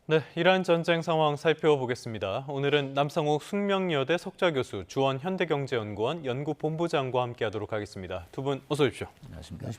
네, 이란 전쟁 상황 살펴보겠습니다. 오늘은 남상욱 숙명여대 석좌교수, 주원 현대경제연구원 연구본부장과 함께하도록 하겠습니다. 두 분 어서 오십시오. 안녕하십니까.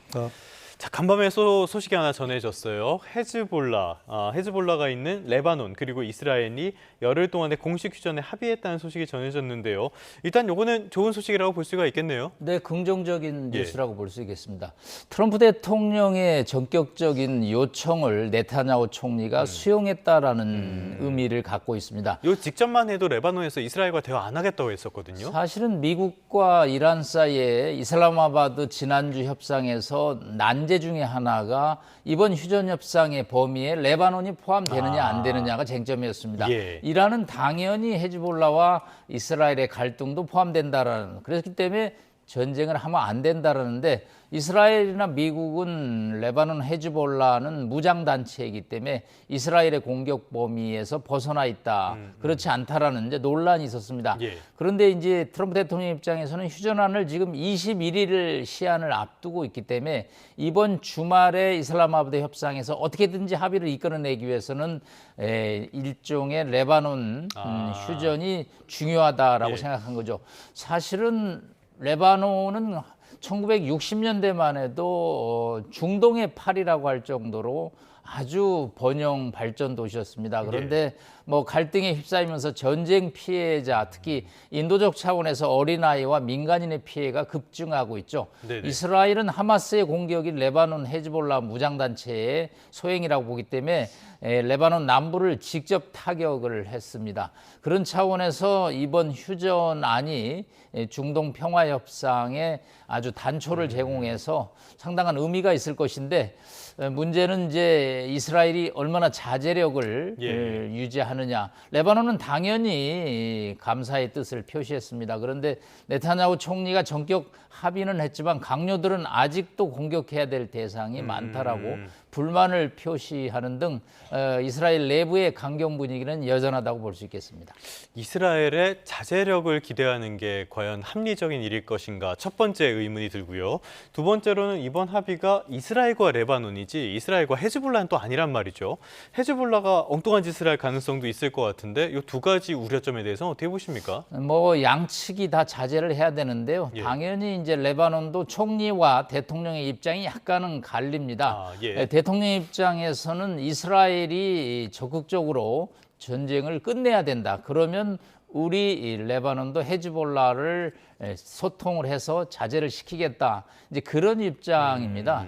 자, 간밤에 소식이 하나 전해졌어요. 헤즈볼라가 있는 레바논 그리고 이스라엘이 열흘 동안의 공식 휴전에 합의했다는 소식이 전해졌는데요. 일단 요거는 좋은 소식이라고 볼 수가 있겠네요. 네, 긍정적인 뉴스라고 볼 수 있겠습니다. 트럼프 대통령의 전격적인 요청을 네타냐후 총리가 수용했다라는 의미를 갖고 있습니다. 요 직전만 해도 레바논에서 이스라엘과 대화 안 하겠다고 했었거든요. 사실은 미국과 이란 사이에 이슬라마바드 지난주 협상에서 난제 중에 하나가 이번 휴전 협상의 범위에 레바논이 포함되느냐 안 되느냐가 쟁점이었습니다. 예. 이란은 당연히 헤즈볼라와 이스라엘의 갈등도 포함된다라는, 그렇기 때문에 전쟁을 하면 안 된다라는데, 이스라엘이나 미국은 레바논 헤즈볼라는 무장단체이기 때문에 이스라엘의 공격 범위에서 벗어나 있다. 그렇지 않다라는 이제 논란이 있었습니다. 예. 그런데 이제 트럼프 대통령 입장에서는 휴전안을 지금 21일을 시한을 앞두고 있기 때문에 이번 주말에 이슬라마바드 협상에서 어떻게든지 합의를 이끌어내기 위해서는 일종의 레바논 휴전이 중요하다라고 생각한 거죠. 사실은 레바논은 1960년대만 해도 중동의 팔이라고 할 정도로 아주 번영 발전 도시였습니다. 그런데 뭐 갈등에 휩싸이면서 전쟁 피해자, 특히 인도적 차원에서 어린아이와 민간인의 피해가 급증하고 있죠. 네네. 이스라엘은 하마스의 공격이 레바논 헤즈볼라 무장단체의 소행이라고 보기 때문에 레바논 남부를 직접 타격을 했습니다. 그런 차원에서 이번 휴전안이 중동 평화협상에 아주 단초를 제공해서 상당한 의미가 있을 것인데, 문제는 이제 이스라엘이 얼마나 자제력을 유지하느냐. 레바논은 당연히 감사의 뜻을 표시했습니다. 그런데 네타냐후 총리가 전격 합의는 했지만 강요들은 아직도 공격해야 될 대상이 많다라고 불만을 표시하는 등 이스라엘 내부의 강경 분위기는 여전하다고 볼 수 있겠습니다. 이스라엘의 자제력을 기대하는 게 과연 합리적인 일일 것인가, 첫 번째 의문이 들고요. 두 번째로는 이번 합의가 이스라엘과 레바논이지 이스라엘과 헤즈볼라는 또 아니란 말이죠. 헤즈볼라가 엉뚱한 짓을 할 가능성도 있을 것 같은데 이 두 가지 우려점에 대해서는 어떻게 보십니까? 뭐 양측이 다 자제를 해야 되는데요. 당연히 이제 레바논도 총리와 대통령의 입장이 약간은 갈립니다. 대통령 입장에서는 이스라엘이 적극적으로 전쟁을 끝내야 된다. 그러면 우리 레바논도 헤즈볼라를 소통을 해서 자제를 시키겠다. 이제 그런 입장입니다.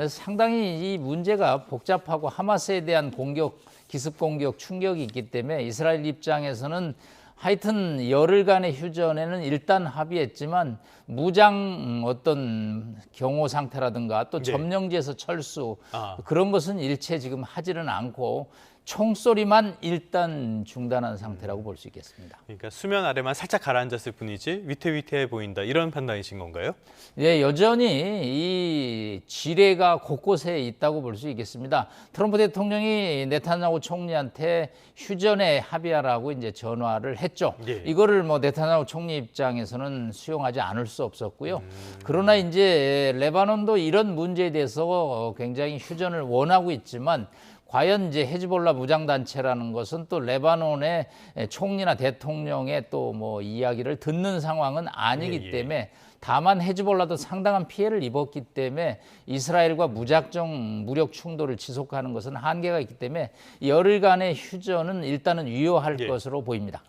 상당히 이 문제가 복잡하고 하마스에 대한 공격, 기습 공격 충격이 있기 때문에 이스라엘 입장에서는 하여튼 열흘간의 휴전에는 일단 합의했지만 무장 어떤 경호 상태라든가 또 점령지에서 철수 그런 것은 일체 지금 하지는 않고 총소리만 일단 중단한 상태라고 볼 수 있겠습니다. 그러니까 수면 아래만 살짝 가라앉았을 뿐이지 위태위태해 보인다, 이런 판단이신 건가요? 예, 여전히 이 지뢰가 곳곳에 있다고 볼 수 있겠습니다. 트럼프 대통령이 네타냐후 총리한테 휴전에 합의하라고 이제 전화를 했죠. 이거를 뭐 네타냐후 총리 입장에서는 수용하지 않을 수 없었고요. 그러나 이제 레바논도 이런 문제에 대해서 굉장히 휴전을 원하고 있지만, 과연 이제 헤즈볼라 무장단체라는 것은 또 레바논의 총리나 대통령의 또 뭐 이야기를 듣는 상황은 아니기 때문에, 다만 헤즈볼라도 상당한 피해를 입었기 때문에 이스라엘과 무작정 무력 충돌을 지속하는 것은 한계가 있기 때문에 열흘간의 휴전은 일단은 유효할 것으로 보입니다.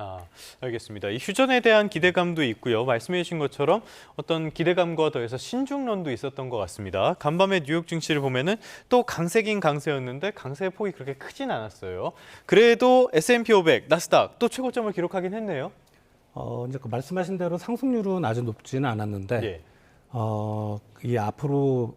알겠습니다. 이 휴전에 대한 기대감도 있고요. 말씀해 주신 것처럼 어떤 기대감과 더해서 신중론도 있었던 것 같습니다. 간밤에 뉴욕 증시를 보면은 또 강세긴 강세였는데 강세의 폭이 그렇게 크진 않았어요. 그래도 S&P 500, 나스닥 또 최고점을 기록하긴 했네요. 이제 그 말씀하신 대로 상승률은 아주 높지는 않았는데, 이 앞으로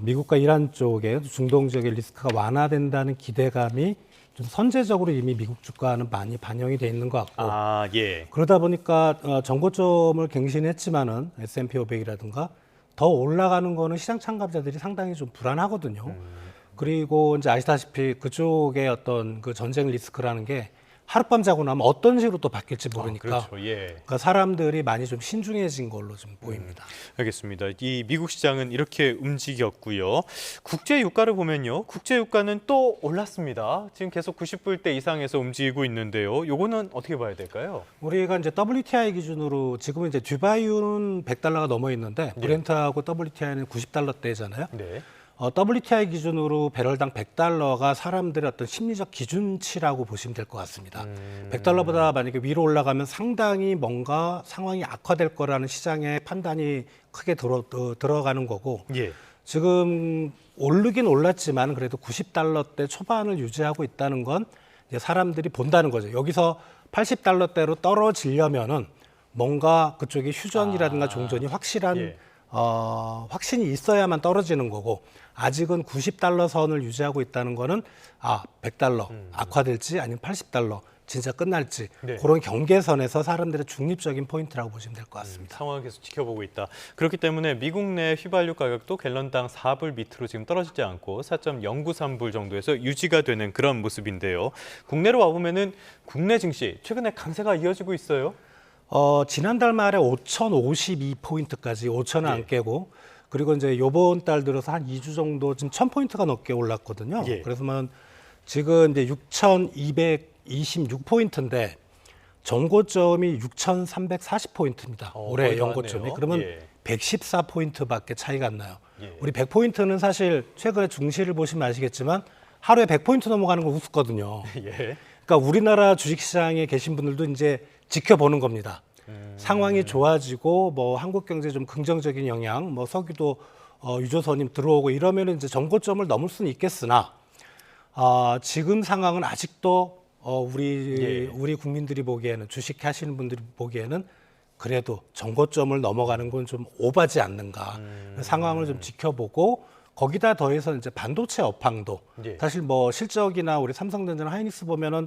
미국과 이란 쪽에 중동 지역의 리스크가 완화된다는 기대감이 좀 선제적으로 이미 미국 주가는 많이 반영이 돼 있는 것 같고, 그러다 보니까 전고점을 갱신했지만은 S&P 500이라든가 더 올라가는 거는 시장 참가자들이 상당히 좀 불안하거든요. 그리고 이제 아시다시피 그쪽의 어떤 그 전쟁 리스크라는 게 하룻밤 자고 나면 어떤 식으로 또 바뀔지 모르니까 그렇죠. 예. 그러니까 사람들이 많이 좀 신중해진 걸로 좀 보입니다. 알겠습니다. 이 미국 시장은 이렇게 움직였고요. 국제 유가를 보면요. 국제 유가는 또 올랐습니다. 지금 계속 90불대 이상에서 움직이고 있는데요. 요거는 어떻게 봐야 될까요? 우리가 이제 WTI 기준으로 지금은 이제 듀바이유는 100달러가 넘어 있는데 브렌트하고 WTI는 90달러대잖아요. 네. WTI 기준으로 배럴당 100달러가 사람들의 어떤 심리적 기준치라고 보시면 될 것 같습니다. 100달러보다 만약에 위로 올라가면 상당히 뭔가 상황이 악화될 거라는 시장의 판단이 크게 들어가는 거고 예. 지금 오르긴 올랐지만 그래도 90달러대 초반을 유지하고 있다는 건 이제 사람들이 본다는 거죠. 여기서 80달러대로 떨어지려면은 뭔가 그쪽에 휴전이라든가 종전이 확실한 예. 확신이 있어야만 떨어지는 거고 아직은 90달러 선을 유지하고 있다는 거는 100달러 악화될지 아니면 80달러 진짜 끝날지 네. 그런 경계선에서 사람들의 중립적인 포인트라고 보시면 될 것 같습니다. 상황을 계속 지켜보고 있다. 그렇기 때문에 미국 내 휘발유 가격도 갤런당 4불 밑으로 지금 떨어지지 않고 4.093불 정도에서 유지가 되는 그런 모습인데요. 국내로 와보면은 국내 증시 최근에 강세가 이어지고 있어요. 지난달 말에 5,052포인트까지 5,000을 안 예. 깨고 그리고 이제 요번 달 들어서 한 2주 정도 지금 1,000포인트가 넘게 올랐거든요. 예. 그래서만 지금 이제 6,226포인트인데 전고점이 6,340포인트입니다. 올해 거의 다 연고점이. 왔네요. 그러면 예. 114포인트밖에 차이가 안 나요. 예. 우리 100포인트는 사실 최근에 증시를 보시면 아시겠지만 하루에 100포인트 넘어가는 거 우습거든요. 예. 그러니까 우리나라 주식시장에 계신 분들도 이제 지켜보는 겁니다. 상황이 좋아지고 뭐 한국 경제에 좀 긍정적인 영향, 뭐 석유도 유조선이 들어오고 이러면 이제 정고점을 넘을 수는 있겠으나 지금 상황은 아직도 우리 국민들이 보기에는 주식 하시는 분들이 보기에는 그래도 정고점을 넘어가는 건 좀 오바지 않는가 상황을 좀 지켜보고 거기다 더해서 이제 반도체 업황도 예. 사실 뭐 실적이나 우리 삼성전자나 하이닉스 보면은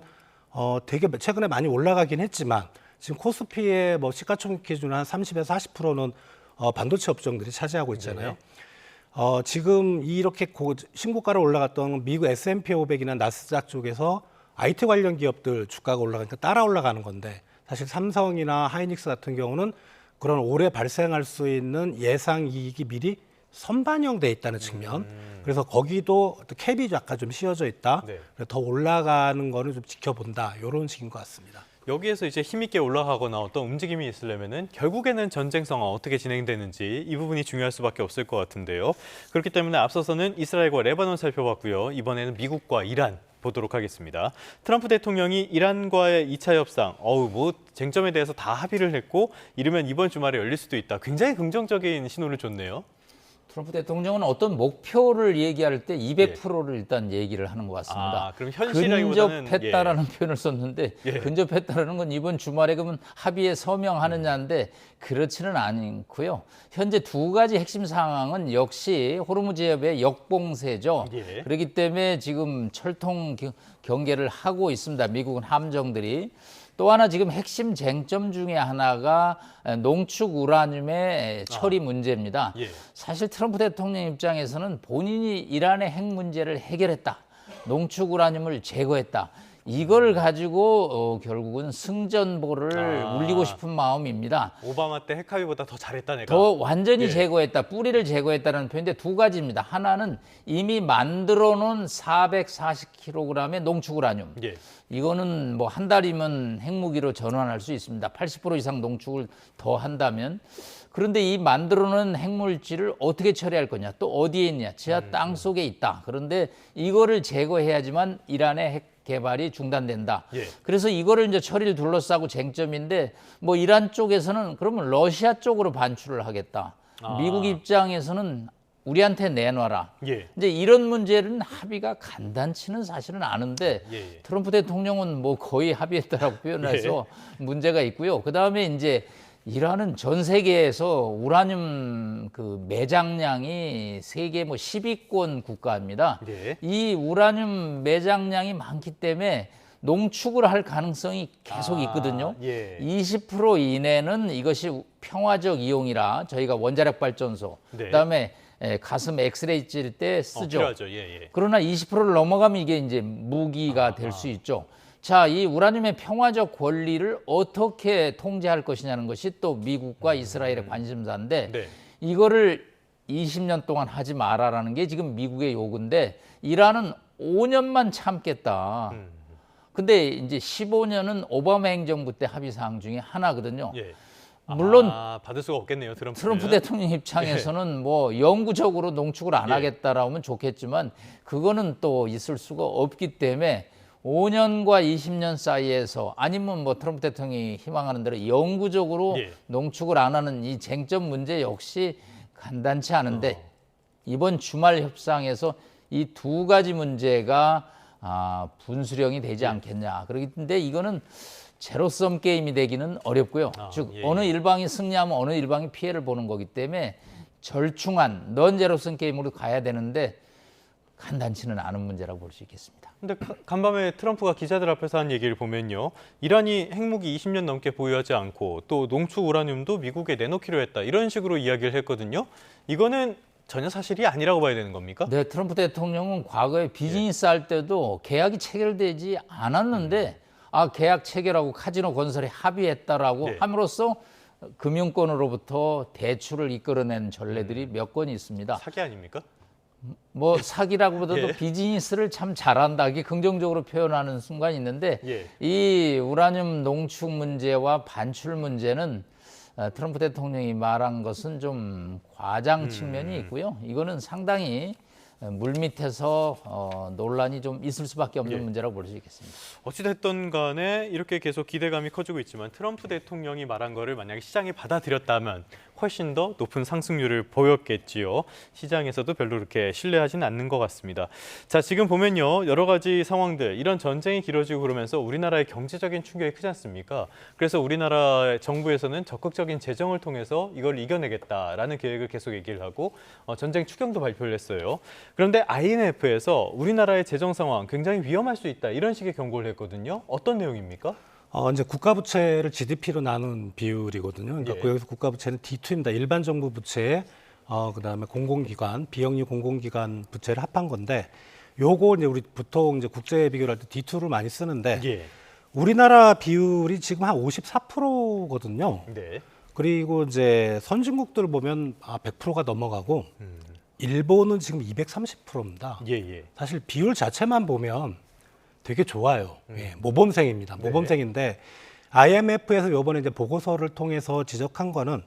되게 최근에 많이 올라가긴 했지만 지금 코스피의 뭐 시가총액 기준 한 30에서 40%는 반도체 업종들이 차지하고 있잖아요. 지금 이렇게 신고가로 올라갔던 미국 S&P 500이나 나스닥 쪽에서 IT 관련 기업들 주가가 올라가니까 따라 올라가는 건데 사실 삼성이나 하이닉스 같은 경우는 그런 올해 발생할 수 있는 예상 이익이 미리 선반영돼 있다는 측면. 그래서 거기도 캡이 약간 좀 씌워져 있다. 네. 더 올라가는 거는 좀 지켜본다. 이런 식인 것 같습니다. 여기에서 이제 힘있게 올라가거나 어떤 움직임이 있으려면은 결국에는 전쟁 상황 어떻게 진행되는지 이 부분이 중요할 수밖에 없을 것 같은데요. 그렇기 때문에 앞서서는 이스라엘과 레바논 살펴봤고요. 이번에는 미국과 이란 보도록 하겠습니다. 트럼프 대통령이 이란과의 2차 협상, 뭐 쟁점에 대해서 다 합의를 했고 이르면 이번 주말에 열릴 수도 있다. 굉장히 긍정적인 신호를 줬네요. 트럼프 대통령은 어떤 목표를 얘기할 때 200%를 일단 얘기를 하는 것 같습니다. 그럼 현실이라기보다는 근접했다라는 표현을 썼는데 근접했다라는 건 이번 주말에 그러면 합의에 서명하느냐인데 그렇지는 않고요. 현재 두 가지 핵심 상황은 역시 호르무즈 해협의 역봉쇄죠. 그렇기 때문에 지금 철통 경계를 하고 있습니다. 미국은 함정들이. 또 하나 지금 핵심 쟁점 중에 하나가 농축 우라늄의 처리 문제입니다. 사실 트럼프 대통령 입장에서는 본인이 이란의 핵 문제를 해결했다. 농축 우라늄을 제거했다. 이걸 가지고 결국은 승전보를 울리고 싶은 마음입니다. 오바마 때 핵합의보다 더 잘했다 내가. 더 완전히 제거했다. 뿌리를 제거했다는 표현인데 두 가지입니다. 하나는 이미 만들어 놓은 440kg의 농축 우라늄. 이거는 뭐 한 달이면 핵무기로 전환할 수 있습니다. 80% 이상 농축을 더 한다면. 그런데 이 만들어놓은 핵물질을 어떻게 처리할 거냐, 또 어디에 있냐, 지하 땅 속에 있다. 그런데 이거를 제거해야지만 이란의 핵 개발이 중단된다. 그래서 이거를 이제 처리를 둘러싸고 쟁점인데 뭐 이란 쪽에서는 그러면 러시아 쪽으로 반출을 하겠다. 미국 입장에서는 우리한테 내놔라. 이제 이런 문제는 합의가 간단치는 사실은 않은데 트럼프 대통령은 뭐 거의 합의했다라고 표현해서 문제가 있고요. 그 다음에 이제 이란은 전 세계에서 우라늄 그 매장량이 세계 뭐 10위권 국가입니다. 이 우라늄 매장량이 많기 때문에 농축을 할 가능성이 계속 있거든요. 20% 이내는 이것이 평화적 이용이라 저희가 원자력 발전소, 그다음에 가슴 엑스레이 찔 때 쓰죠. 필요하죠. 그러나 20%를 넘어가면 이게 이제 무기가 될 수 있죠. 자, 이 우라늄의 평화적 권리를 어떻게 통제할 것이냐는 것이 또 미국과 이스라엘의 관심사인데 네. 이거를 20년 동안 하지 마라라는 게 지금 미국의 요구인데 이란은 5년만 참겠다. 근데 이제 15년은 오바마 행정부 때 합의 사항 중에 하나거든요. 예. 물론 받을 수가 없겠네요. 트럼프 대통령 입장에서는 뭐 영구적으로 농축을 안 하겠다라고 하면 좋겠지만 그거는 또 있을 수가 없기 때문에 5년과 20년 사이에서 아니면 뭐 트럼프 대통령이 희망하는 대로 영구적으로 농축을 안 하는 이 쟁점 문제 역시 간단치 않은데 이번 주말 협상에서 이 두 가지 문제가 분수령이 되지 않겠냐. 그런데 이거는 제로섬 게임이 되기는 어렵고요. 즉 어느 일방이 승리하면 어느 일방이 피해를 보는 거기 때문에 절충한 넌 제로섬 게임으로 가야 되는데 간단치는 않은 문제라고 볼 수 있겠습니다. 근데 간밤에 트럼프가 기자들 앞에서 한 얘기를 보면요. 이란이 핵무기 20년 넘게 보유하지 않고 또 농축 우라늄도 미국에 내놓기로 했다. 이런 식으로 이야기를 했거든요. 이거는 전혀 사실이 아니라고 봐야 되는 겁니까? 네, 트럼프 대통령은 과거에 비즈니스 할 때도 계약이 체결되지 않았는데 계약 체결하고 카지노 건설에 합의했다라고 함으로써 금융권으로부터 대출을 이끌어낸 전례들이 몇 건 있습니다. 사기 아닙니까? 뭐 사기라고보다도 비즈니스를 참 잘한다. 이게 긍정적으로 표현하는 순간이 있는데 이 우라늄 농축 문제와 반출 문제는 트럼프 대통령이 말한 것은 좀 과장 측면이 있고요. 이거는 상당히 물밑에서 논란이 좀 있을 수밖에 없는 문제라고 볼 수 있겠습니다. 어찌됐든 간에 이렇게 계속 기대감이 커지고 있지만 트럼프 대통령이 말한 거를 만약에 시장이 받아들였다면 훨씬 더 높은 상승률을 보였겠지요. 시장에서도 별로 그렇게 신뢰하지는 않는 것 같습니다. 자, 지금 보면요. 여러 가지 상황들, 이런 전쟁이 길어지고 그러면서 우리나라의 경제적인 충격이 크지 않습니까? 그래서 우리나라 정부에서는 적극적인 재정을 통해서 이걸 이겨내겠다라는 계획을 계속 얘기를 하고 전쟁 추경도 발표를 했어요. 그런데 IMF에서 우리나라의 재정 상황 굉장히 위험할 수 있다. 이런 식의 경고를 했거든요. 어떤 내용입니까? 이제 국가 부채를 GDP로 나눈 비율이거든요. 그러니까 여기서 국가 부채는 D2입니다. 일반 정부 부채, 그다음에 공공기관, 비영리 공공기관 부채를 합한 건데, 요거 이제 우리 보통 이제 국제 비교를 할 때 D2를 많이 쓰는데, 우리나라 비율이 지금 한 54%거든요. 그리고 이제 선진국들 보면 100%가 넘어가고, 일본은 지금 230%입니다. 사실 비율 자체만 보면 되게 좋아요. 모범생입니다. 모범생인데 IMF에서 이번에 이제 보고서를 통해서 지적한 거는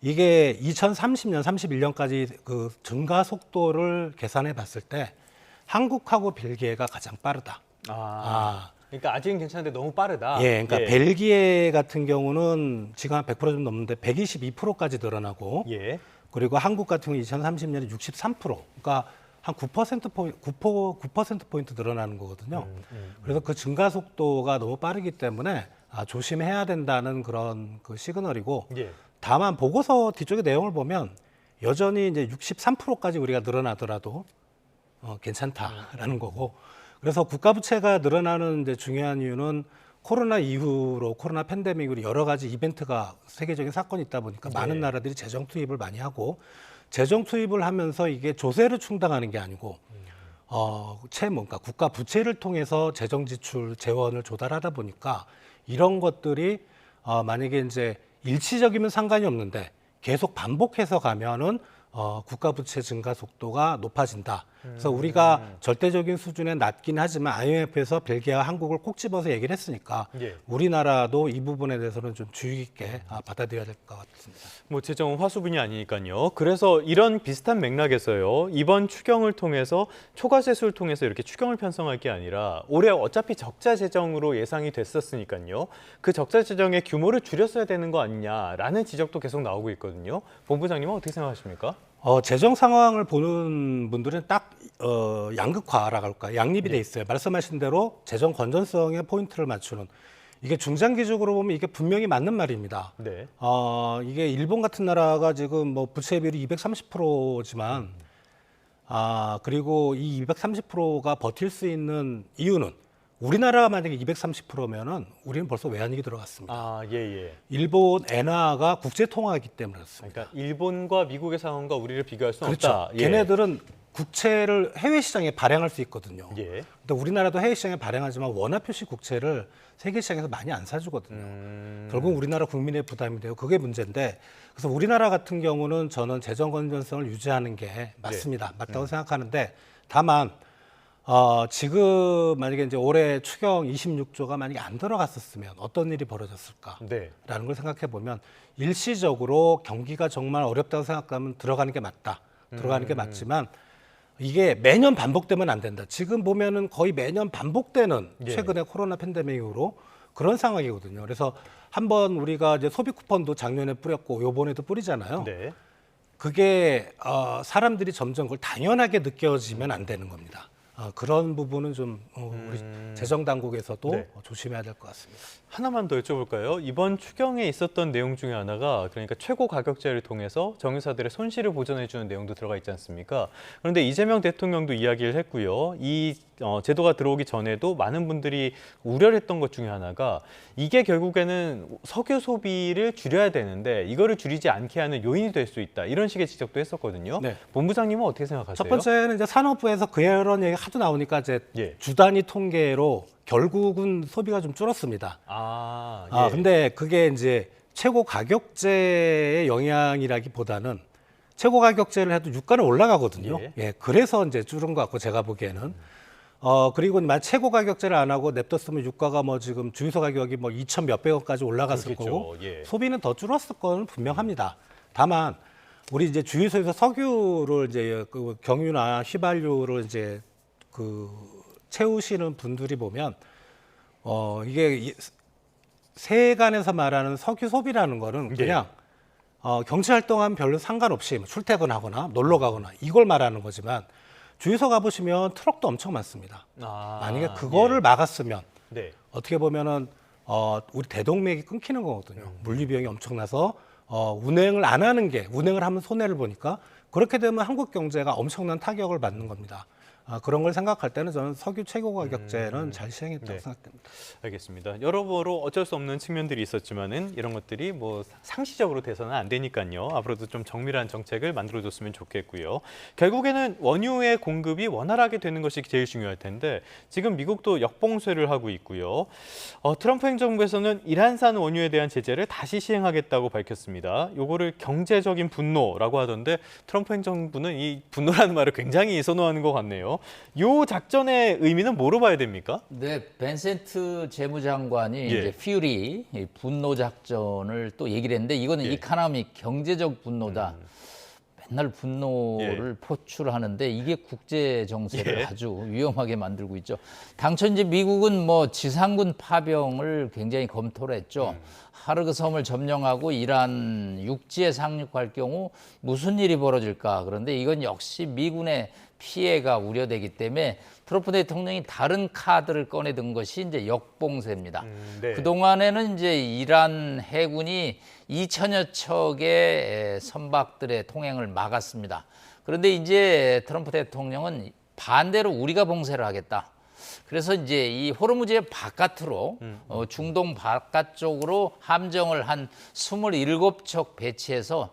이게 2030년, 31년까지 그 증가 속도를 계산해 봤을 때 한국하고 벨기에가 가장 빠르다. 그러니까 아직은 괜찮은데 너무 빠르다. 그러니까 벨기에 같은 경우는 지금 한 100% 좀 넘는데 122%까지 늘어나고 그리고 한국 같은 경우 2030년에 63%. 그러니까 한 9%포인트 늘어나는 거거든요. 그래서 그 증가 속도가 너무 빠르기 때문에 조심해야 된다는 그런 그 시그널이고 다만 보고서 뒤쪽의 내용을 보면 여전히 이제 63%까지 우리가 늘어나더라도 괜찮다라는 거고 그래서 국가 부채가 늘어나는 이제 중요한 이유는 코로나 이후로 코로나 팬데믹으로 여러 가지 이벤트가 세계적인 사건이 있다 보니까 많은 나라들이 재정 투입을 많이 하고 재정 투입을 하면서 이게 조세를 충당하는 게 아니고 그러니까 국가 부채를 통해서 재정 지출 재원을 조달하다 보니까 이런 것들이 만약에 이제 일시적이면 상관이 없는데 계속 반복해서 가면은 국가 부채 증가 속도가 높아진다. 그래서 우리가 절대적인 수준에 낮긴 하지만 IMF에서 벨기에와 한국을 꼭 집어서 얘기를 했으니까 우리나라도 이 부분에 대해서는 좀 주의 깊게 받아들여야 될 것 같습니다. 뭐 재정은 화수분이 아니니까요. 그래서 이런 비슷한 맥락에서요. 이번 추경을 통해서 초과세수를 통해서 이렇게 추경을 편성할 게 아니라 올해 어차피 적자 재정으로 예상이 됐었으니까요. 그 적자 재정의 규모를 줄였어야 되는 거 아니냐라는 지적도 계속 나오고 있거든요. 본부장님은 어떻게 생각하십니까? 재정 상황을 보는 분들은 딱 양극화라고 할까 양립이 돼 있어요. 말씀하신 대로 재정 건전성에 포인트를 맞추는 이게 중장기적으로 보면 이게 분명히 맞는 말입니다. 이게 일본 같은 나라가 지금 뭐 부채 비율이 230%지만 그리고 이 230%가 버틸 수 있는 이유는 우리나라가 만약에 230%면은 우리는 벌써 외환위기 들어갔습니다. 일본 엔화가 국제 통화이기 때문에 그렇습니다. 그러니까 일본과 미국의 상황과 우리를 비교할 수는 그렇죠. 없다. 걔네들은 국채를 해외 시장에 발행할 수 있거든요. 예. 근데 우리나라도 해외 시장에 발행하지만 원화 표시 국채를 세계 시장에서 많이 안 사주거든요. 결국 우리나라 국민의 부담이 돼요. 그게 문제인데, 그래서 우리나라 같은 경우는 저는 재정 건전성을 유지하는 게 맞습니다. 맞다고 생각하는데, 다만 지금 만약에 이제 올해 추경 26조가 만약에 안 들어갔었으면 어떤 일이 벌어졌을까라는 걸 생각해 보면, 일시적으로 경기가 정말 어렵다고 생각하면 들어가는 게 맞다. 들어가는 게 맞지만 이게 매년 반복되면 안 된다. 지금 보면은 거의 매년 반복되는 최근에 코로나 팬데믹 이후로 그런 상황이거든요. 그래서 한번 우리가 이제 소비 쿠폰도 작년에 뿌렸고 요번에도 뿌리잖아요. 그게 사람들이 점점 그걸 당연하게 느껴지면 안 되는 겁니다. 그런 부분은 좀 우리 재정 당국에서도 조심해야 될 것 같습니다. 하나만 더 여쭤볼까요? 이번 추경에 있었던 내용 중에 하나가, 그러니까 최고 가격제를 통해서 정유사들의 손실을 보전해주는 내용도 들어가 있지 않습니까? 그런데 이재명 대통령도 이야기를 했고요. 이 제도가 들어오기 전에도 많은 분들이 우려를 했던 것 중에 하나가, 이게 결국에는 석유 소비를 줄여야 되는데 이거를 줄이지 않게 하는 요인이 될 수 있다. 이런 식의 지적도 했었거든요. 본부장님은 어떻게 생각하세요? 첫 번째는 이제 산업부에서 그런 얘기 하도 나오니까 이제 주 단위 통계로 결국은 소비가 좀 줄었습니다. 근데 그게 이제 최고 가격제의 영향이라기보다는 최고 가격제를 해도 유가는 올라가거든요. 그래서 이제 줄은 것 같고, 제가 보기에는. 그리고 최고 가격제를 안 하고 냅뒀으면 유가가 뭐 지금 주유소 가격이 뭐 2천 몇백 원까지 올라갔을 거고, 소비는 더 줄었을 거는 분명합니다. 다만 우리 이제 주유소에서 석유를 이제 그 경유나 휘발유를 이제 채우시는 분들이 보면 이게 세간에서 말하는 석유 소비라는 거는 그냥 경제 활동하면 별로 상관없이 출퇴근하거나 놀러 가거나 이걸 말하는 거지만, 주유소 가보시면 트럭도 엄청 많습니다. 만약에 그거를 막았으면 어떻게 보면은 우리 대동맥이 끊기는 거거든요. 물류 비용이 엄청나서 운행을 안 하는 게, 운행을 하면 손해를 보니까, 그렇게 되면 한국 경제가 엄청난 타격을 받는 겁니다. 그런 걸 생각할 때는 저는 석유 최고 가격제는 잘 시행했다고 생각됩니다. 알겠습니다. 여러모로 어쩔 수 없는 측면들이 있었지만은 이런 것들이 뭐 상시적으로 돼서는 안 되니까요. 앞으로도 좀 정밀한 정책을 만들어줬으면 좋겠고요. 결국에는 원유의 공급이 원활하게 되는 것이 제일 중요할 텐데, 지금 미국도 역봉쇄를 하고 있고요. 트럼프 행정부에서는 이란산 원유에 대한 제재를 다시 시행하겠다고 밝혔습니다. 요거를 경제적인 분노라고 하던데, 트럼프 행정부는 이 분노라는 말을 굉장히 선호하는 것 같네요. 요 작전의 의미는 뭐로 봐야 됩니까? 네, 벤센트 재무장관이 이제 퓨리 분노 작전을 또 얘기를 했는데, 이거는 이카노믹 경제적 분노다. 맨날 분노를 포출하는데 이게 국제 정세를 아주 위험하게 만들고 있죠. 당초 이제 미국은 뭐 지상군 파병을 굉장히 검토를 했죠. 하르그 섬을 점령하고 이란 육지에 상륙할 경우 무슨 일이 벌어질까. 그런데 이건 역시 미군의 피해가 우려되기 때문에 트럼프 대통령이 다른 카드를 꺼내든 것이 이제 역봉쇄입니다. 그동안에는 이제 이란 해군이 2천여 척의 선박들의 통행을 막았습니다. 그런데 이제 트럼프 대통령은 반대로 우리가 봉쇄를 하겠다. 그래서 이제 이 호르무즈의 바깥으로 중동 바깥쪽으로 함정을 한 27척 배치해서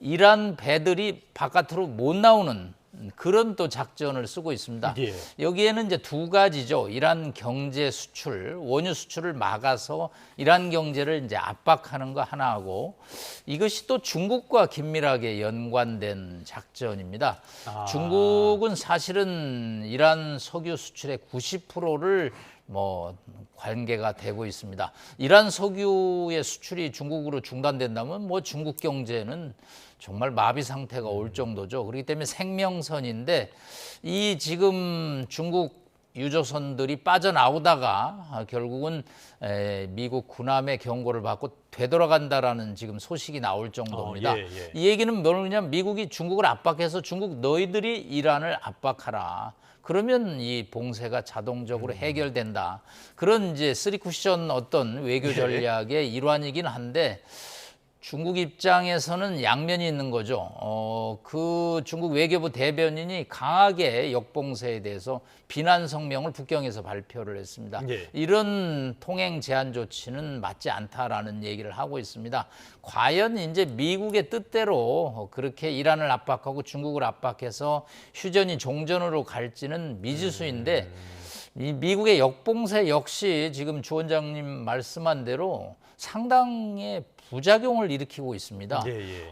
이란 배들이 바깥으로 못 나오는 그런 또 작전을 쓰고 있습니다. 여기에는 이제 두 가지죠. 이란 경제 수출, 원유 수출을 막아서 이란 경제를 이제 압박하는 거 하나하고, 이것이 또 중국과 긴밀하게 연관된 작전입니다. 중국은 사실은 이란 석유 수출의 90%를 뭐 관계가 되고 있습니다. 이란 석유의 수출이 중국으로 중단된다면 뭐 중국 경제는 정말 마비 상태가 올 정도죠. 그렇기 때문에 생명선인데, 이 지금 중국 유조선들이 빠져나오다가 결국은 미국 군함의 경고를 받고 되돌아간다라는 지금 소식이 나올 정도입니다. 이 얘기는 뭐냐면, 미국이 중국을 압박해서 중국 너희들이 이란을 압박하라. 그러면 이 봉쇄가 자동적으로 해결된다. 그런 이제 쓰리 쿠션 어떤 외교 전략의 일환이긴 한데, 중국 입장에서는 양면이 있는 거죠. 그 중국 외교부 대변인이 강하게 역봉쇄에 대해서 비난 성명을 북경에서 발표를 했습니다. 예. 이런 통행 제한 조치는 맞지 않다라는 얘기를 하고 있습니다. 과연 이제 미국의 뜻대로 그렇게 이란을 압박하고 중국을 압박해서 휴전이 종전으로 갈지는 미지수인데 이 미국의 역봉쇄 역시 지금 주 원장님 말씀한 대로 상당의 부작용을 일으키고 있습니다.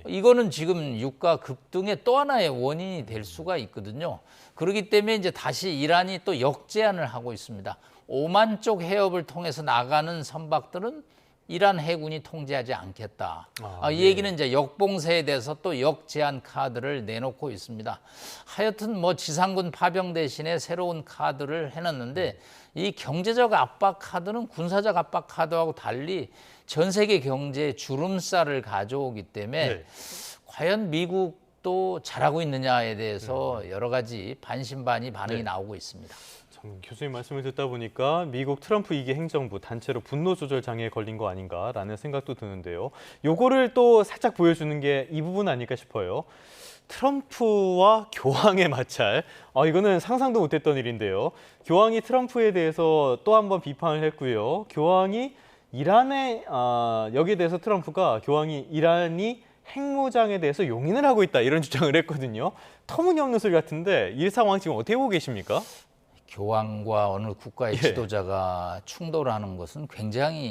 이거는 지금 유가 급등의 또 하나의 원인이 될 수가 있거든요. 그렇기 때문에 이제 다시 이란이 또 역제한을 하고 있습니다. 오만 쪽 해협을 통해서 나가는 선박들은 이란 해군이 통제하지 않겠다. 이 얘기는 이제 역봉쇄에 대해서 또 역제한 카드를 내놓고 있습니다. 하여튼 뭐 지상군 파병 대신에 새로운 카드를 해놨는데 이 경제적 압박 카드는 군사적 압박 카드하고 달리 전 세계 경제에 주름살을 가져오기 때문에 과연 미국도 잘하고 있느냐에 대해서 여러 가지 반신반의 반응이 나오고 있습니다. 교수님 말씀을 듣다 보니까 미국 트럼프 2기 행정부 단체로 분노 조절 장애에 걸린 거 아닌가라는 생각도 드는데요. 요거를 또 살짝 보여주는 게 이 부분 아닐까 싶어요. 트럼프와 교황의 마찰. 이거는 상상도 못했던 일인데요. 교황이 트럼프에 대해서 또 한 번 비판을 했고요. 교황이 이란에 여기에 대해서 트럼프가 교황이 이란이 핵무장에 대해서 용인을 하고 있다 이런 주장을 했거든요. 터무니없는 소리 같은데 이 상황 지금 어떻게 보고 계십니까? 교황과 어느 국가의 지도자가 충돌하는 것은 굉장히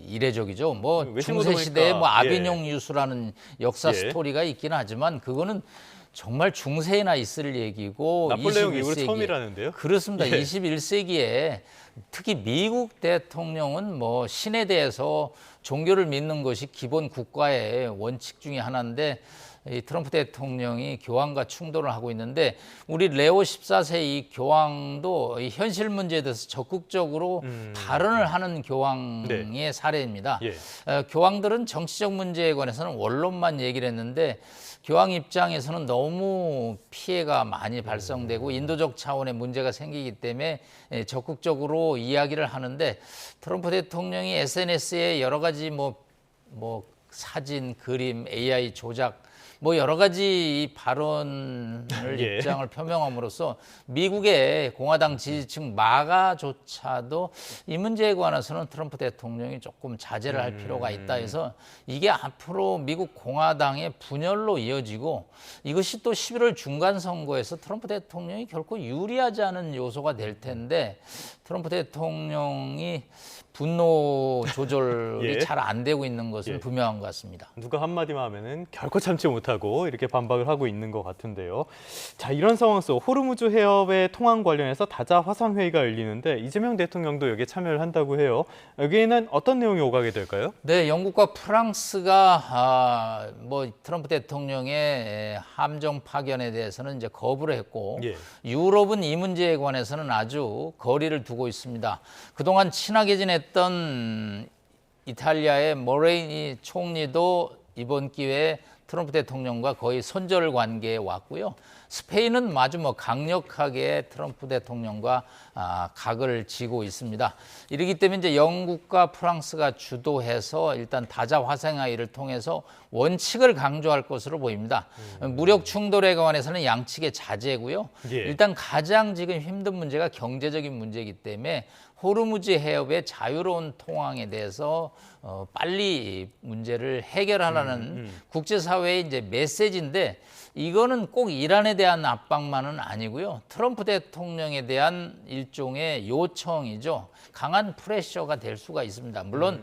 이례적이죠. 뭐 중세 시대에 뭐 아비뇽 유수라는 역사 스토리가 있긴 하지만 그거는 정말 중세에나 있을 얘기고 나폴레옹 이후로 처음이라는데요. 그렇습니다. 21세기에 특히 미국 대통령은 뭐 신에 대해서 종교를 믿는 것이 기본 국가의 원칙 중에 하나인데 이 트럼프 대통령이 교황과 충돌을 하고 있는데 우리 레오 14세 이 교황도 이 현실 문제에 대해서 적극적으로 발언을 하는 교황의 사례입니다. 교황들은 정치적 문제에 관해서는 원론만 얘기를 했는데 교황 입장에서는 너무 피해가 많이 발생되고 인도적 차원의 문제가 생기기 때문에 적극적으로 이야기를 하는데 트럼프 대통령이 SNS에 여러 가지 뭐 사진, 그림, AI 조작 뭐 여러 가지 발언을 입장을 표명함으로써 미국의 공화당 지지층 마가조차도 이 문제에 관해서는 트럼프 대통령이 조금 자제를 할 필요가 있다 해서 이게 앞으로 미국 공화당의 분열로 이어지고 이것이 또 11월 중간 선거에서 트럼프 대통령이 결코 유리하지 않은 요소가 될 텐데 트럼프 대통령이 분노 조절이 잘 안 되고 있는 것은 분명한 것 같습니다. 누가 한마디만 하면은 결코 참지 못하고 이렇게 반박을 하고 있는 것 같은데요. 자, 이런 상황 속 호르무즈 해협의 통항 관련해서 다자 화상 회의가 열리는데 이재명 대통령도 여기에 참여를 한다고 해요. 여기에는 어떤 내용이 오가게 될까요? 네, 영국과 프랑스가 뭐 트럼프 대통령의 함정 파견에 대해서는 이제 거부를 했고 유럽은 이 문제에 관해서는 아주 거리를 두고 있습니다. 그동안 친하게 지냈던 이탈리아의 모레이니 총리도 이번 기회에 트럼프 대통령과 거의 손절 관계에 왔고요. 스페인은 아주 강력하게 트럼프 대통령과 각을 지고 있습니다. 이러기 때문에 이제 영국과 프랑스가 주도해서 일단 다자 화상회의를 통해서 원칙을 강조할 것으로 보입니다. 무력 충돌에 관해서는 양측의 자제고요. 일단 가장 지금 힘든 문제가 경제적인 문제이기 때문에 호르무즈 해협의 자유로운 통항에 대해서 빨리 문제를 해결하라는 국제사회의 이제 메시지인데 이거는 꼭 이란에 대한 압박만은 아니고요. 트럼프 대통령에 대한 일종의 요청이죠. 강한 프레셔가 될 수가 있습니다. 물론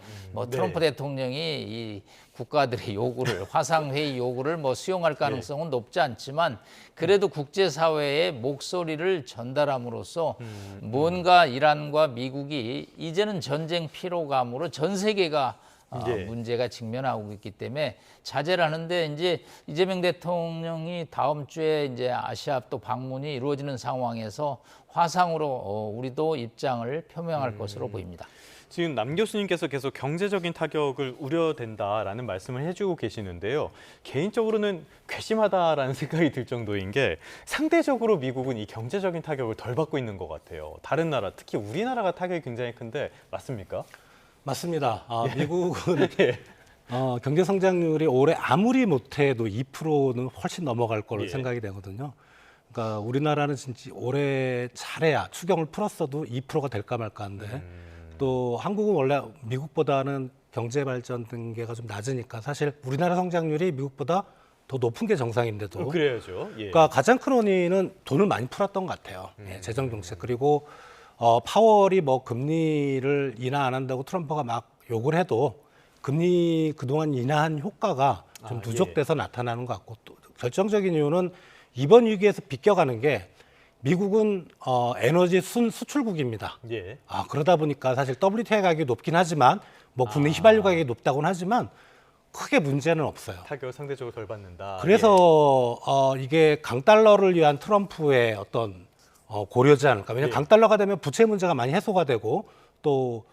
트럼프 대통령이 이 국가들의 요구를 화상회의 요구를 수용할 가능성은 높지 않지만 그래도 국제사회의 목소리를 전달함으로써 뭔가 이란과 미국이 이제는 전쟁 피로감으로 전 세계가 문제가 직면하고 있기 때문에 자제를 하는데 이제 이재명 대통령이 다음 주에 이제 아시아 또 방문이 이루어지는 상황에서 화상으로 우리도 입장을 표명할 것으로 보입니다. 지금 남 교수님께서 계속 경제적인 타격을 우려된다라는 말씀을 해주고 계시는데요. 개인적으로는 괘씸하다라는 생각이 들 정도인 게 상대적으로 미국은 이 경제적인 타격을 덜 받고 있는 것 같아요. 다른 나라, 특히 우리나라가 타격이 굉장히 큰데 맞습니까? 맞습니다. 미국은 경제 성장률이 올해 아무리 못해도 2%는 훨씬 넘어갈 걸로 예. 생각이 되거든요. 그러니까 우리나라는 진짜 올해 잘해야 추경을 풀었어도 2%가 될까 말까한데 또 한국은 원래 미국보다는 경제 발전 등계가 좀 낮으니까 사실 우리나라 성장률이 미국보다 더 높은 게 정상인데도 그래야죠. 예. 그러니까 가장 큰 원인은 돈을 많이 풀었던 것 같아요. 예, 재정 정책 그리고 파월이 뭐 금리를 인하 안 한다고 트럼프가 막 욕을 해도 금리 그동안 인하한 효과가 좀 누적돼서 나타나는 것 같고 또 결정적인 이유는 이번 위기에서 비껴가는 게 미국은 에너지 수출국입니다. 예. 그러다 보니까 사실 WTI 가격이 높긴 하지만 뭐 국내 휘발유 가격이 높다고는 하지만 크게 문제는 없어요. 타격을 상대적으로 덜 받는다. 그래서 이게 강달러를 위한 트럼프의 어떤 고려지 않을까. 왜냐하면 강달러가 되면 부채 문제가 많이 해소가 되고 또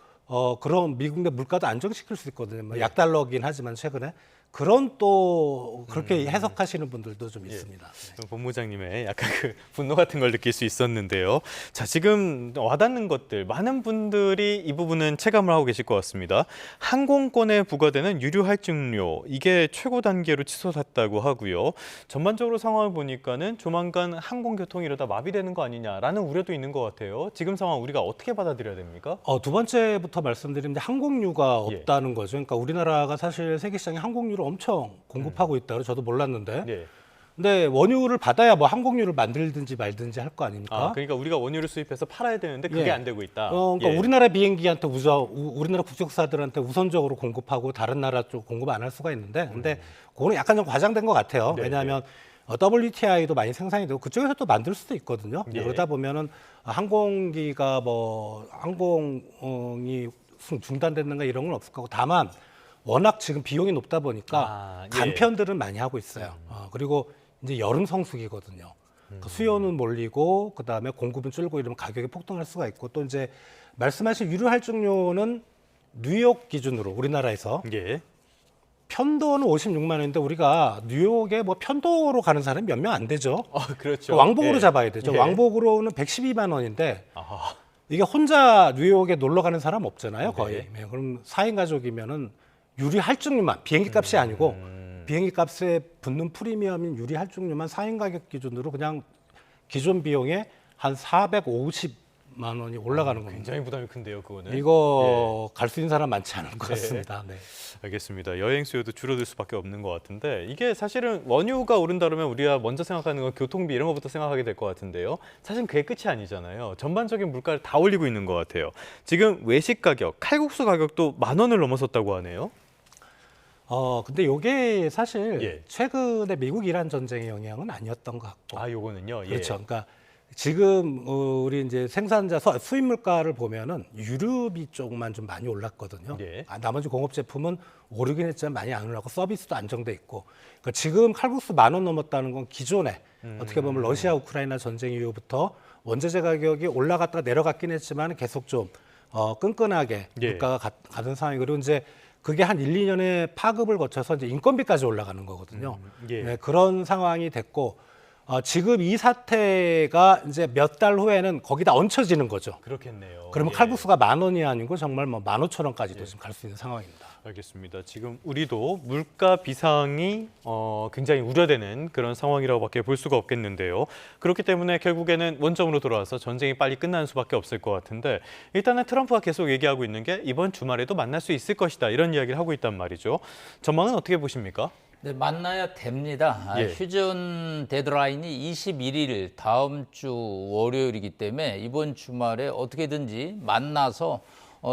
그런 미국 내 물가도 안정시킬 수 있거든요. 뭐 약달러긴 하지만 최근에 그런 또 그렇게 해석하시는 분들도 좀 있습니다. 네. 본부장님의 약간 그 분노 같은 걸 느낄 수 있었는데요. 자, 지금 와닿는 것들 많은 분들이 이 부분은 체감을 하고 계실 것 같습니다. 항공권에 부과되는 유류 할증료 이게 최고 단계로 치솟았다고 하고요. 전반적으로 상황을 보니까는 조만간 항공교통이 이러다 마비되는 거 아니냐라는 우려도 있는 것 같아요. 지금 상황 우리가 어떻게 받아들여야 됩니까? 두 번째부터 말씀드리면 항공유가 없다는 거죠. 그러니까 우리나라가 사실 세계 시장에 항공유를 엄청 공급하고 있다고 저도 몰랐는데. 네. 근데 원유를 받아야 뭐 항공유를 만들든지 말든지 할 거 아닙니까? 그러니까 우리가 원유를 수입해서 팔아야 되는데 그게 안 되고 있다. 그러니까 우리나라 비행기한테 우리나라 국적사들한테 우선적으로 공급하고 다른 나라 쪽 공급 안 할 수가 있는데, 근데 그거는 약간 좀 과장된 것 같아요. 네, 왜냐하면 WTI도 많이 생산이 되고 그쪽에서 또 만들 수도 있거든요. 예. 그러다 보면은 항공기가 뭐 항공이 중단됐는가 이런 건 없을 거고 다만. 워낙 지금 비용이 높다 보니까 간편들은 많이 하고 있어요. 그리고 이제 여름 성수기거든요. 그러니까 수요는 몰리고 그다음에 공급은 줄고 이러면 가격이 폭등할 수가 있고 또 이제 말씀하신 유류 할증료는 뉴욕 기준으로 우리나라에서 편도는 56만 원인데 우리가 뉴욕에 뭐 편도로 가는 사람이 몇 명 안 되죠. 그렇죠. 왕복으로 잡아야 되죠. 왕복으로는 112만 원인데 이게 혼자 뉴욕에 놀러 가는 사람 없잖아요, 거의. 그럼 4인 가족이면은 유리 할증료만 비행기 값이 아니고 비행기 값에 붙는 프리미엄인 유리 할증료만 4인 가격 기준으로 그냥 기존 비용에 한 450만 원이 올라가는 겁니다. 굉장히 부담이 큰데요, 그거는. 이거 갈 수 있는 사람 많지 않은 것 같습니다. 네. 알겠습니다. 여행 수요도 줄어들 수밖에 없는 것 같은데 이게 사실은 원유가 오른다 그러면 우리가 먼저 생각하는 건 교통비 이런 것부터 생각하게 될 것 같은데요. 사실 그게 끝이 아니잖아요. 전반적인 물가를 다 올리고 있는 것 같아요. 지금 외식 가격, 칼국수 가격도 10,000원을 넘어섰다고 하네요. 근데 요게 사실 최근에 미국 이란 전쟁의 영향은 아니었던 것 같고. 요거는요. 그렇죠. 그러니까 지금 우리 이제 생산자 수입 물가를 보면은 유류비 쪽만 좀 많이 올랐거든요. 나머지 공업 제품은 오르긴 했지만 많이 안 올랐고 서비스도 안정돼 있고. 그러니까 지금 칼국수 10,000원 넘었다는 건 기존에 어떻게 보면 러시아 우크라이나 전쟁 이후부터 원자재 가격이 올라갔다가 내려갔긴 했지만 계속 좀 끈끈하게 물가가 가던 상황이 그리고 이제 그게 한 1, 2년의 파급을 거쳐서 이제 인건비까지 올라가는 거거든요. 네, 그런 상황이 됐고 지금 이 사태가 이제 몇 달 후에는 거기다 얹혀지는 거죠. 그렇겠네요. 그러면 칼국수가 10,000원이 아니고 정말 뭐 15,000원까지도 지금 갈 수 있는 상황입니다. 알겠습니다. 지금 우리도 물가 비상이 굉장히 우려되는 그런 상황이라고밖에 볼 수가 없겠는데요. 그렇기 때문에 결국에는 원점으로 돌아와서 전쟁이 빨리 끝나는 수밖에 없을 것 같은데 일단은 트럼프가 계속 얘기하고 있는 게 이번 주말에도 만날 수 있을 것이다 이런 이야기를 하고 있단 말이죠. 전망은 어떻게 보십니까? 네, 만나야 됩니다. 휴전 데드라인이 21일 다음 주 월요일이기 때문에 이번 주말에 어떻게든지 만나서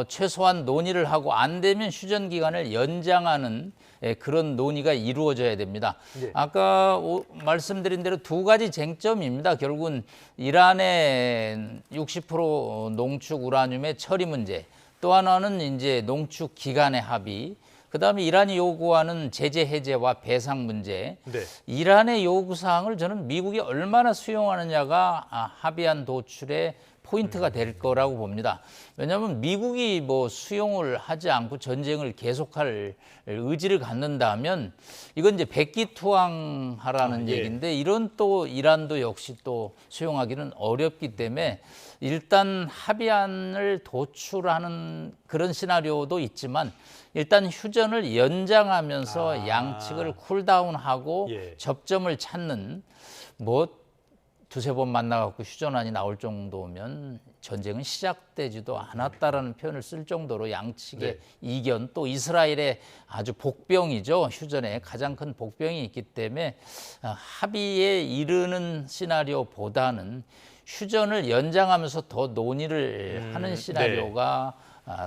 최소한 논의를 하고 안 되면 휴전 기간을 연장하는 그런 논의가 이루어져야 됩니다. 아까 말씀드린 대로 두 가지 쟁점입니다. 결국은 이란의 60% 농축 우라늄의 처리 문제, 또 하나는 이제 농축 기간의 합의, 그다음에 이란이 요구하는 제재 해제와 배상 문제. 이란의 요구 사항을 저는 미국이 얼마나 수용하느냐가 합의안 도출의 포인트가 될 거라고 봅니다. 왜냐하면 미국이 뭐 수용을 하지 않고 전쟁을 계속할 의지를 갖는다면 이건 이제 백기투항하라는 얘기인데 이런 또 이란도 역시 또 수용하기는 어렵기 때문에 일단 합의안을 도출하는 그런 시나리오도 있지만 일단 휴전을 연장하면서 양측을 쿨다운하고 접점을 찾는 뭐 두세 번 만나갖고 휴전안이 나올 정도면 전쟁은 시작되지도 않았다라는 표현을 쓸 정도로 양측의 이견 또 이스라엘의 아주 복병이죠. 휴전에 가장 큰 복병이 있기 때문에 합의에 이르는 시나리오보다는 휴전을 연장하면서 더 논의를 하는 시나리오가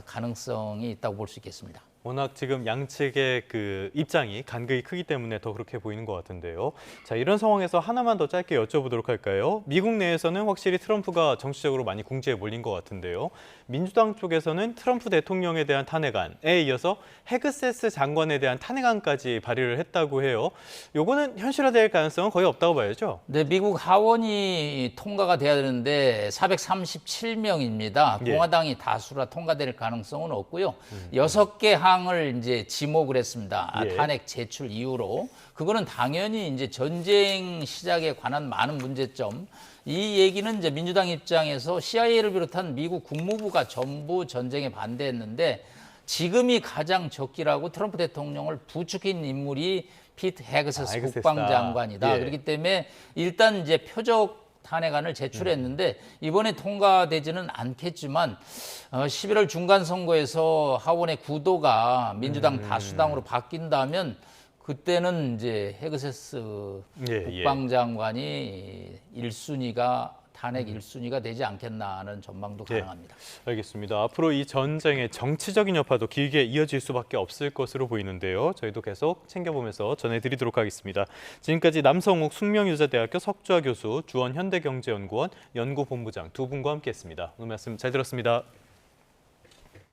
가능성이 있다고 볼 수 있겠습니다. 워낙 지금 양측의 그 입장이 간극이 크기 때문에 더 그렇게 보이는 것 같은데요. 자, 이런 상황에서 하나만 더 짧게 여쭤보도록 할까요? 미국 내에서는 확실히 트럼프가 정치적으로 많이 궁지에 몰린 것 같은데요. 민주당 쪽에서는 트럼프 대통령에 대한 탄핵안에 이어서 헤그세스 장관에 대한 탄핵안까지 발의를 했다고 해요. 요거는 현실화될 가능성은 거의 없다고 봐야죠. 네, 미국 하원이 통과가 돼야 되는데 437명입니다. 공화당이 다수라 통과될 가능성은 없고요. 6개 항을 이제 지목을 했습니다. 탄핵 제출 이유로. 그거는 당연히 이제 전쟁 시작에 관한 많은 문제점. 이 얘기는 이제 민주당 입장에서 CIA를 비롯한 미국 국무부가 전부 전쟁에 반대했는데 지금이 가장 적기라고 트럼프 대통령을 부추긴 인물이 피트 헤그세스 국방장관이다. 그렇기 때문에 일단 이제 표적 탄핵안을 제출했는데 이번에 통과되지는 않겠지만 11월 중간 선거에서 하원의 구도가 민주당 다수당으로 바뀐다면 그때는 이제 헤그세스 국방장관이 1순위가 탄핵 1순위가 되지 않겠나 하는 전망도 가능합니다. 알겠습니다. 앞으로 이 전쟁의 정치적인 여파도 길게 이어질 수밖에 없을 것으로 보이는데요. 저희도 계속 챙겨보면서 전해드리도록 하겠습니다. 지금까지 남성욱 숙명유자대학교 석좌 교수, 주원 현대경제연구원 연구본부장 두 분과 함께했습니다. 오늘 말씀 잘 들었습니다.